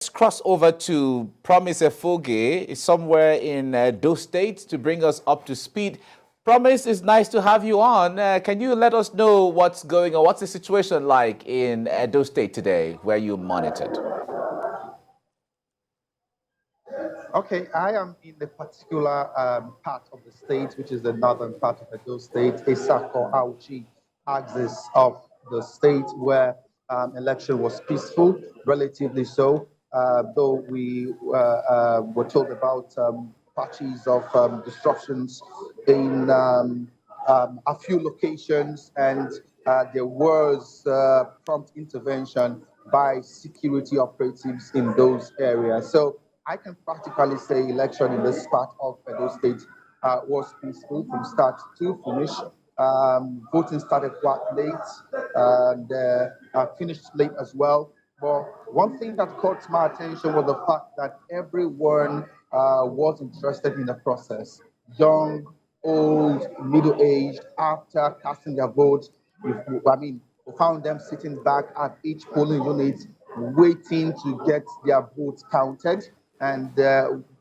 Let's cross over to Promise Efoghe, somewhere in those states, to bring us up to speed. Promise, it's nice to have you on. Can you let us know what's going on? What's the situation like in Edo State today, where you monitored? Okay, I am in the particular part of the state, which is the northern part of Edo State, Esako Auchi axis of the state, where election was peaceful, relatively so, though we were told about patches of disruptions in a few locations, and there was prompt intervention by security operatives in those areas. So I can practically say election in this part of Edo State was peaceful from start to finish. Voting started quite late and finished late as well. But one thing that caught my attention was the fact that everyone was interested in the process. Young, old, middle-aged, after casting their vote, we found them sitting back at each polling unit, waiting to get their votes counted and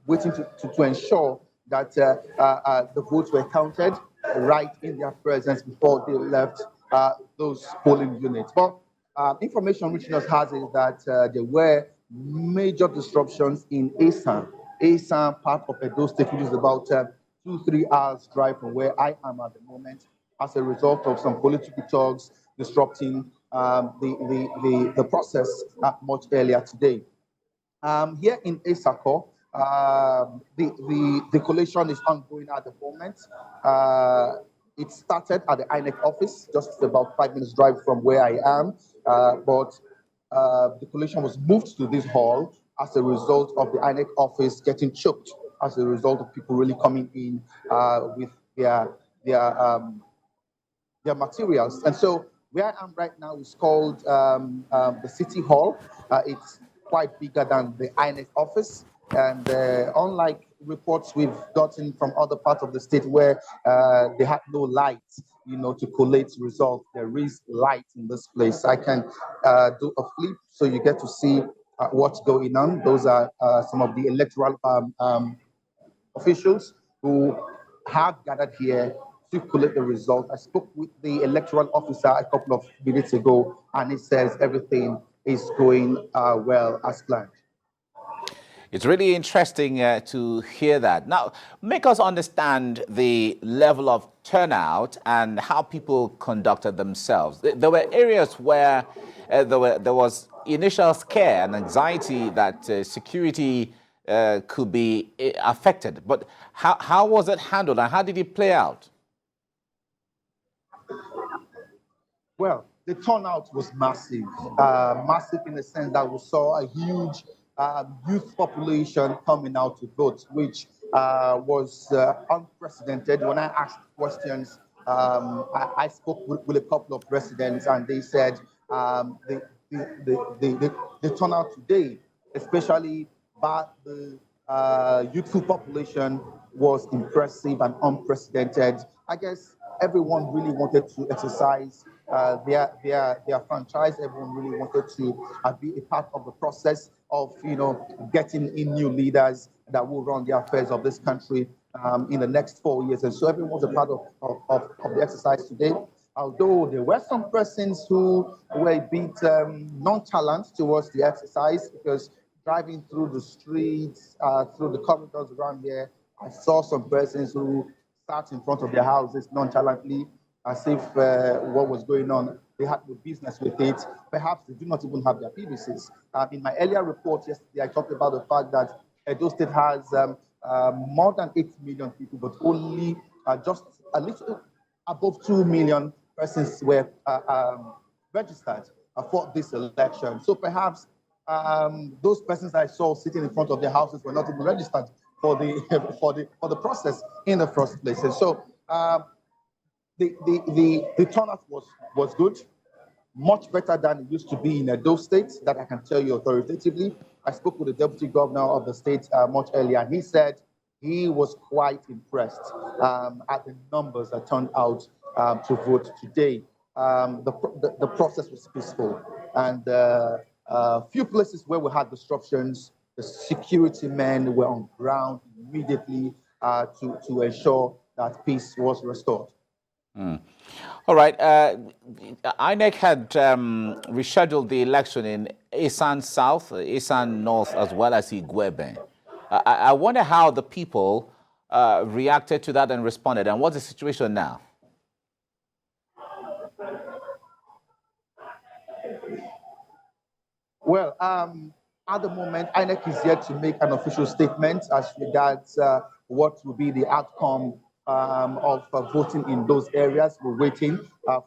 waiting to ensure that the votes were counted right in their presence before they left those polling units. But information reaching us has is that there were major disruptions in Asan part of Edo State, which is about 2-3 hours drive from where I am at the moment, as a result of some political talks disrupting the process much earlier today. Here in Esako, the collation is ongoing at the moment. It started at the INEC office, just about 5 minutes drive from where I am, but the collation was moved to this hall as a result of the INEC office getting choked, as a result of people really coming in with their their materials. And so where I am right now is called the City Hall. It's quite bigger than the INEC office. And unlike reports we've gotten from other parts of the state where they had no light, to collate results, there is light in this place. I can do a flip so you get to see what's going on. Those are some of the electoral officials who have gathered here to collect the result. I spoke with the electoral officer a couple of minutes ago, and he says everything is going well as planned. It's really interesting to hear that. Now, make us understand the level of turnout and how people conducted themselves. There were areas where there was initial scare and anxiety that security could be affected. But how was it handled and how did it play out? Well, the turnout was massive, massive in the sense that we saw a huge youth population coming out to vote, which was unprecedented. When I asked questions, I spoke with a couple of residents, and they said the turnout today, especially by the youthful population, was impressive and unprecedented. I guess everyone really wanted to exercise their franchise. Everyone really wanted to be a part of the process of getting in new leaders that will run the affairs of this country in the next 4 years. And so everyone was a part of the exercise today. Although there were some persons who were a bit nonchalant towards the exercise, because driving through the streets, through the corridors around here, I saw some persons who sat in front of their houses nonchalantly, as if what was going on, they had no business with it. Perhaps they do not even have their PVCs. In my earlier report yesterday, I talked about the fact that Edo State has more than 8 million people, but only just a little above 2 million persons were registered for this election. So perhaps those persons I saw sitting in front of their houses were not even registered for the process in the first place. And so the turnout was good, much better than it used to be in Edo State, that I can tell you authoritatively. I spoke with the deputy governor of the state much earlier, and he said he was quite impressed at the numbers that turned out to vote today. The process was peaceful, and Few places where we had disruptions, the security men were on ground immediately to ensure that peace was restored. All right. INEC had rescheduled the election in Isan South, Isan North, as well as Igwebe. I wonder how the people reacted to that and responded, and what's the situation now? Well, at the moment, INEC is yet to make an official statement as regards what will be the outcome of voting in those areas. We're waiting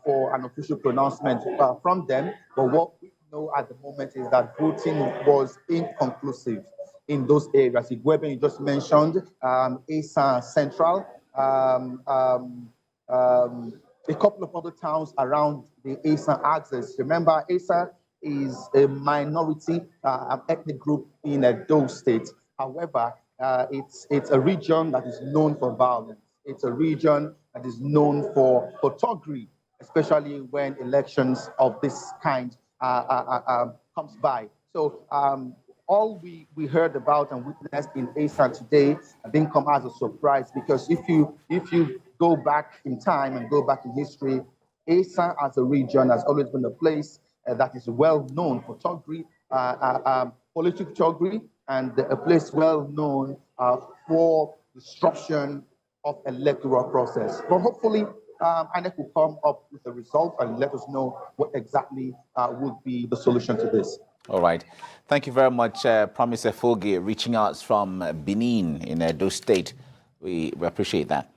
for an official pronouncement from them. But what we know at the moment is that voting was inconclusive in those areas. Igwebe, you just mentioned, Asa Central, a couple of other towns around the Asa axis. Remember, Asa is a minority ethnic group in Edo State. However, it's a region that is known for violence. It's a region that is known for thuggery, especially when elections of this kind comes by. So all we heard about and witnessed in Asa today didn't come as a surprise, because if you go back in time and go back in history, Asa as a region has always been a place that is well known for thuggery, political thuggery, and a place well known for disruption of electoral process. But hopefully, INEC will come up with a result and let us know what exactly would be the solution to this. All right. Thank you very much, Promise Efoghe, reaching out from Benin in Edo State. We appreciate that.